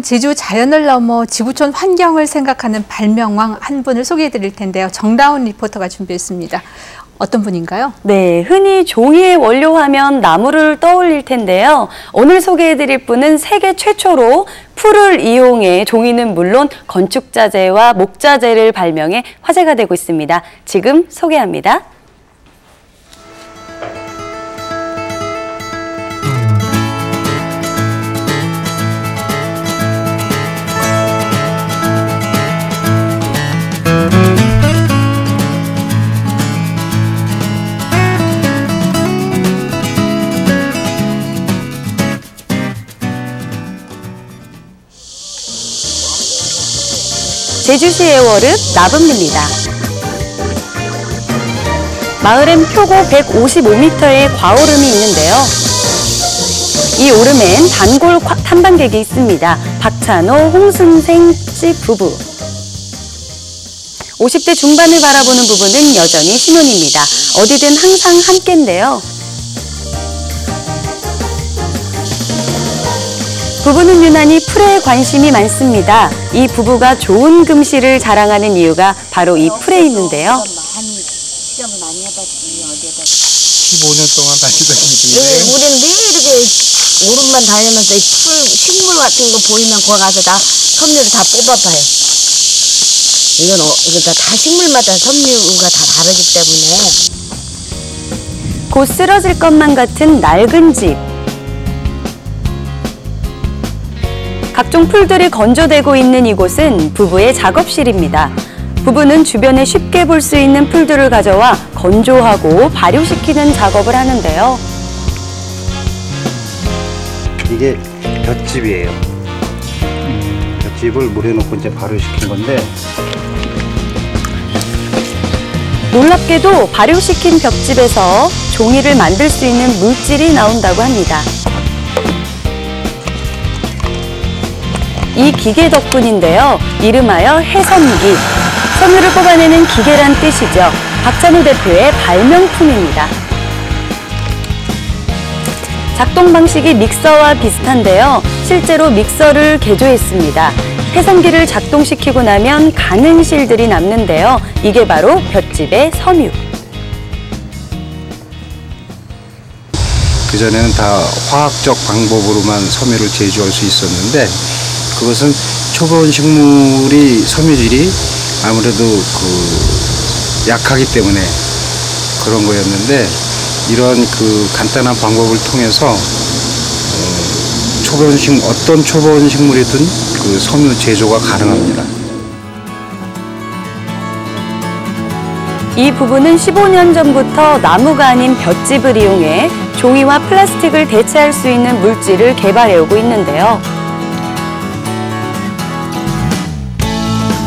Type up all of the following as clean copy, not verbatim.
제주 자연을 넘어 지구촌 환경을 생각하는 발명왕 한 분을 소개해 드릴 텐데요. 정다운 리포터가 준비했습니다. 어떤 분인가요? 네, 흔히 종이의 원료하면 나무를 떠올릴 텐데요. 오늘 소개해드릴 분은 세계 최초로 풀을 이용해 종이는 물론 건축자재와 목자재를 발명해 화제가 되고 있습니다. 지금 소개합니다. 제주시의 월읍 나분리입니다. 마을엔 표고 155m의 과오름이 있는데요. 이 오름엔 단골 탐방객이 있습니다. 박찬호, 홍승생 씨 부부. 50대 중반을 바라보는 부부는 여전히 신혼입니다. 어디든 항상 함께인데요. 부부는 유난히 풀에 관심이 많습니다. 이 부부가 좋은 금실을 자랑하는 이유가 바로 이 풀에 있는데요. 15년 동안 다니던 길인데. 우리는 늘 이렇게 오름만 다니면서 이 풀, 식물 같은 거 보이면 거기 가서 다 섬유를 다 뽑아봐요. 이건 다 식물마다 섬유가 다 다르기 때문에. 곧 쓰러질 것만 같은 낡은 집. 각종 풀들이 건조되고 있는 이곳은 부부의 작업실입니다. 부부는 주변에 쉽게 볼 수 있는 풀들을 가져와 건조하고 발효시키는 작업을 하는데요. 이게 볏짚이에요. 볏짚을 물에 넣고 이제 발효시킨 건데. 놀랍게도 발효시킨 볏짚에서 종이를 만들 수 있는 물질이 나온다고 합니다. 이 기계 덕분인데요. 이름하여 해섬기. 섬유를 뽑아내는 기계란 뜻이죠. 박찬호 대표의 발명품입니다. 작동 방식이 믹서와 비슷한데요. 실제로 믹서를 개조했습니다. 해섬기를 작동시키고 나면 가는 실들이 남는데요. 이게 바로 볏짚의 섬유. 그전에는 다 화학적 방법으로만 섬유를 제조할 수 있었는데 그것은 초본 식물이 섬유질이 아무래도 약하기 때문에 그런 거였는데 이런 간단한 방법을 통해서 어떤 초본 식물이든 섬유 제조가 가능합니다. 이 부부는 15년 전부터 나무가 아닌 볏짚을 이용해 종이와 플라스틱을 대체할 수 있는 물질을 개발해오고 있는데요.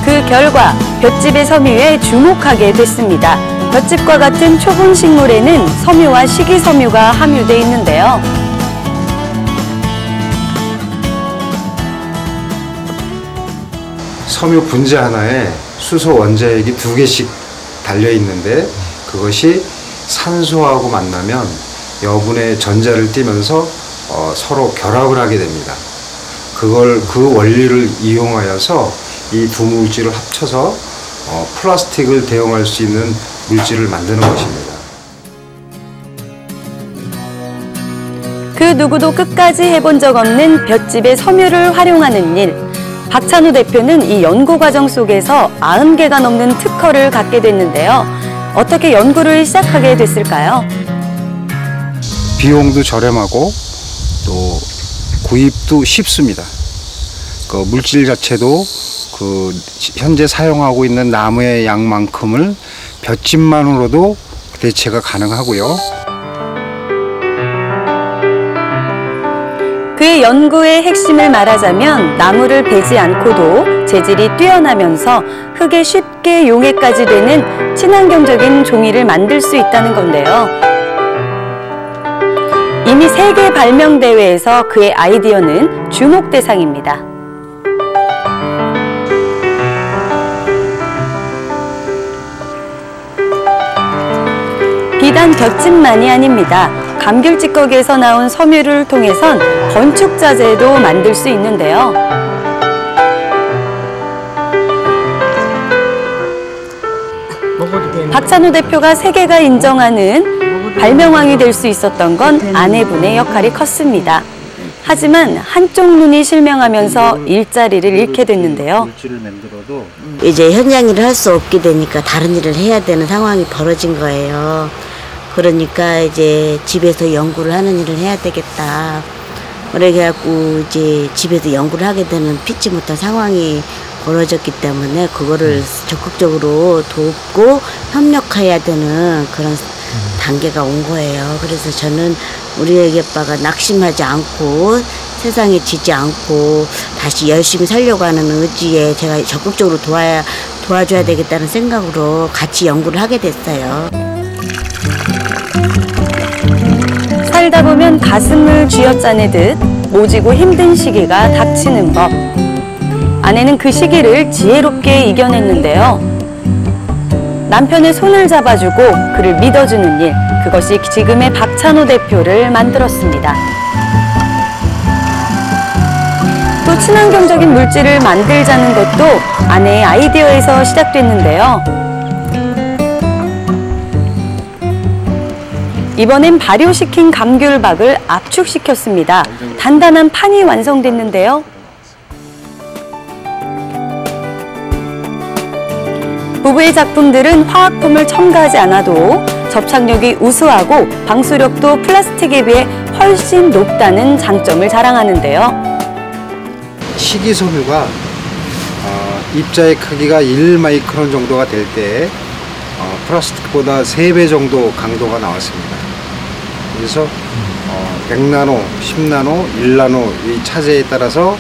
그 결과 볏짚의 섬유에 주목하게 됐습니다. 볏짚과 같은 초본 식물에는 섬유와 식이섬유가 함유돼 있는데요. 섬유 분자 하나에 수소 원자핵이 2개씩 달려 있는데 그것이 산소하고 만나면 여분의 전자를 띠면서 서로 결합을 하게 됩니다. 그 원리를 이용하여서 이 두 물질을 합쳐서 플라스틱을 대용할 수 있는 물질을 만드는 것입니다. 그 누구도 끝까지 해본 적 없는 볏짚의 섬유를 활용하는 일. 박찬호 대표는 이 연구 과정 속에서 90개가 넘는 특허를 갖게 됐는데요. 어떻게 연구를 시작하게 됐을까요? 비용도 저렴하고 또 구입도 쉽습니다. 물질 자체도 현재 사용하고 있는 나무의 양만큼을 볏짚만으로도 대체가 가능하고요. 그의 연구의 핵심을 말하자면 나무를 베지 않고도 재질이 뛰어나면서 흙에 쉽게 용해까지 되는 친환경적인 종이를 만들 수 있다는 건데요. 이미 세계 발명 대회에서 그의 아이디어는 주목 대상입니다. 비단 볏짚만이 아닙니다. 감귤 찌꺼기에서 나온 섬유를 통해선 건축 자재도 만들 수 있는데요. 박찬호 대표가 세계가 인정하는 발명왕이 될 수 있었던 건 아내분의 역할이 컸습니다. 하지만 한쪽 눈이 실명하면서 일자리를 잃게 됐는데요. 이제 현장 일을 할 수 없게 되니까 다른 일을 해야 되는 상황이 벌어진 거예요. 그러니까 이제 집에서 연구를 하는 일을 해야 되겠다. 그래갖고 이제 집에서 연구를 하게 되는 피치 못한 상황이 벌어졌기 때문에 그거를 적극적으로 돕고 협력해야 되는 그런 단계가 온 거예요. 그래서 저는 우리 애기 아빠가 낙심하지 않고 세상에 지지 않고 다시 열심히 살려고 하는 의지에 제가 적극적으로 도와줘야 되겠다는 생각으로 같이 연구를 하게 됐어요. 살다 보면 가슴을 쥐어짜내듯 오지고 힘든 시기가 닥치는 법. 아내는 그 시기를 지혜롭게 이겨냈는데요. 남편의 손을 잡아주고 그를 믿어주는 일, 그것이 지금의 박찬호 대표를 만들었습니다. 또 친환경적인 물질을 만들자는 것도 아내의 아이디어에서 시작됐는데요. 이번엔 발효시킨 감귤박을 압축시켰습니다. 단단한 판이 완성됐는데요. 부부의 작품들은 화학품을 첨가하지 않아도 접착력이 우수하고 방수력도 플라스틱에 비해 훨씬 높다는 장점을 자랑하는데요. 식이섬유가 입자의 크기가 1마이크론 정도가 될 때 플라스틱보다 3배 정도 강도가 나왔습니다. 그래서 100나노, 10나노, 1나노 이 차제에 따라서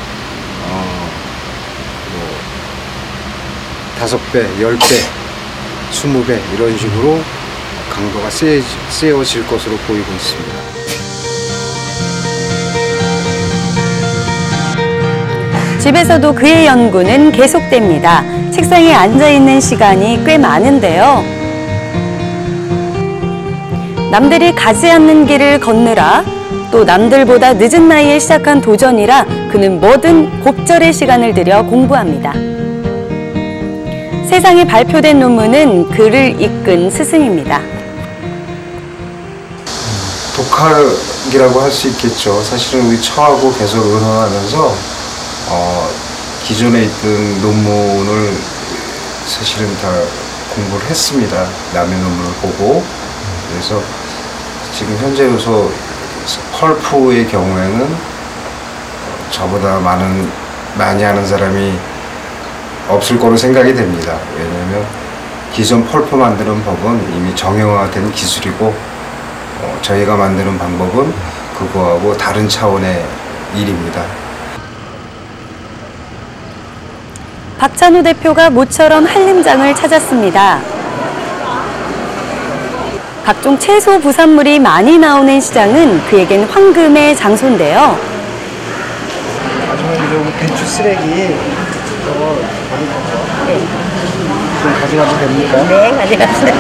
5배, 10배, 20배 이런 식으로 강도가 세워질 것으로 보이고 있습니다. 집에서도 그의 연구는 계속됩니다. 책상에 앉아있는 시간이 꽤 많은데요. 남들이 가지 않는 길을 걷느라 또 남들보다 늦은 나이에 시작한 도전이라 그는 뭐든 곡절의 시간을 들여 공부합니다. 세상에 발표된 논문은 그를 이끈 스승입니다. 독학이라고 할 수 있겠죠. 사실은 우리 처하고 계속 의논하면서 기존에 있던 논문을 사실은 다 공부를 했습니다. 남의 논문을 보고. 그래서 지금 현재로서 펄프의 경우에는 저보다 많이 아는 사람이 없을 거로 생각이 됩니다. 왜냐하면 기존 펄프 만드는 법은 이미 정형화된 기술이고 저희가 만드는 방법은 그거하고 다른 차원의 일입니다. 박찬호 대표가 모처럼 한림장을 찾았습니다. 각종 채소 부산물이 많이 나오는 시장은 그에겐 황금의 장소인데요. 아줌마 좀 배추 쓰레기 저거 좀 가져가도 됩니까? 네, 가져갔어요.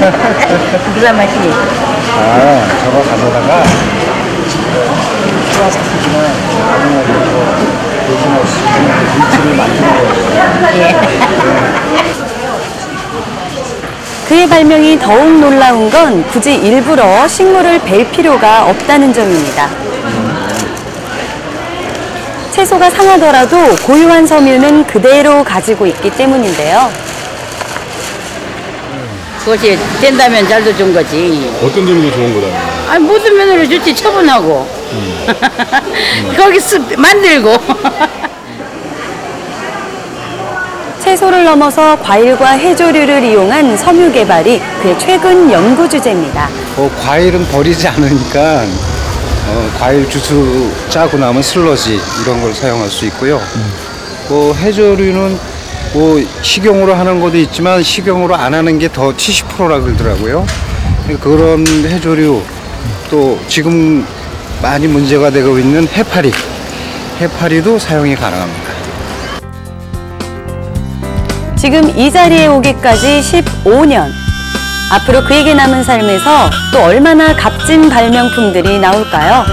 무슨 맛이니? 저거 가져다가 플라스틱이나 아무나 대신할 수 있는 물질을 만드는 거예요. 그의 발명이 더욱 놀라운 건 굳이 일부러 식물을 벨 필요가 없다는 점입니다. 채소가 상하더라도 고유한 섬유는 그대로 가지고 있기 때문인데요. 그것이 된다면 잘도 좋은 거지. 어떤 점이 좋은 거다? 아니 모든 면으로 좋지. 처분하고 거기 만들고 채소를 넘어서 과일과 해조류를 이용한 섬유 개발이 그의 최근 연구 주제입니다. 과일은 버리지 않으니까 과일 주스 짜고 남은 슬러지 이런 걸 사용할 수 있고요. 해조류는 식용으로 하는 것도 있지만 식용으로 안 하는 게 더 70%라 그러더라고요. 그런 해조류 또 지금 많이 문제가 되고 있는 해파리도 사용이 가능합니다. 지금 이 자리에 오기까지 15년. 앞으로 그에게 남은 삶에서 또 얼마나 값진 발명품들이 나올까요?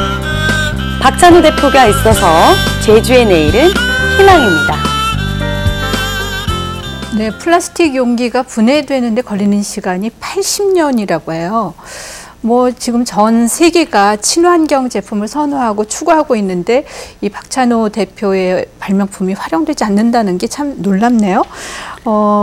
박찬호 대표가 있어서 제주의 내일은 희망입니다. 네, 플라스틱 용기가 분해되는데 걸리는 시간이 80년이라고 해요. 뭐 지금 전 세계가 친환경 제품을 선호하고 추구하고 있는데 이 박찬호 대표의 발명품이 활용되지 않는다는 게 참 놀랍네요.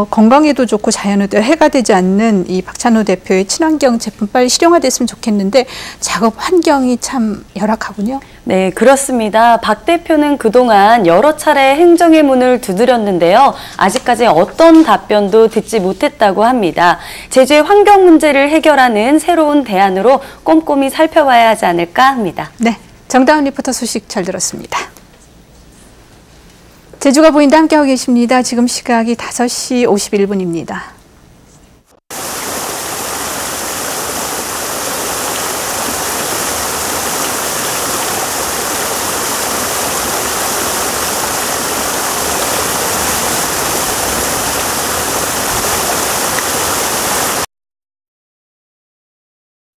건강에도 좋고 자연에도 해가 되지 않는 이 박찬호 대표의 친환경 제품 빨리 실용화됐으면 좋겠는데 작업 환경이 참 열악하군요. 네, 그렇습니다. 박 대표는 그동안 여러 차례 행정의 문을 두드렸는데요. 아직까지 어떤 답변도 듣지 못했다고 합니다. 제주의 환경 문제를 해결하는 새로운 대안으로 꼼꼼히 살펴봐야 하지 않을까 합니다. 네, 정다운 리포터 소식 잘 들었습니다. 제주가 보인다 함께하고 계십니다. 지금 시각이 5시 51분입니다.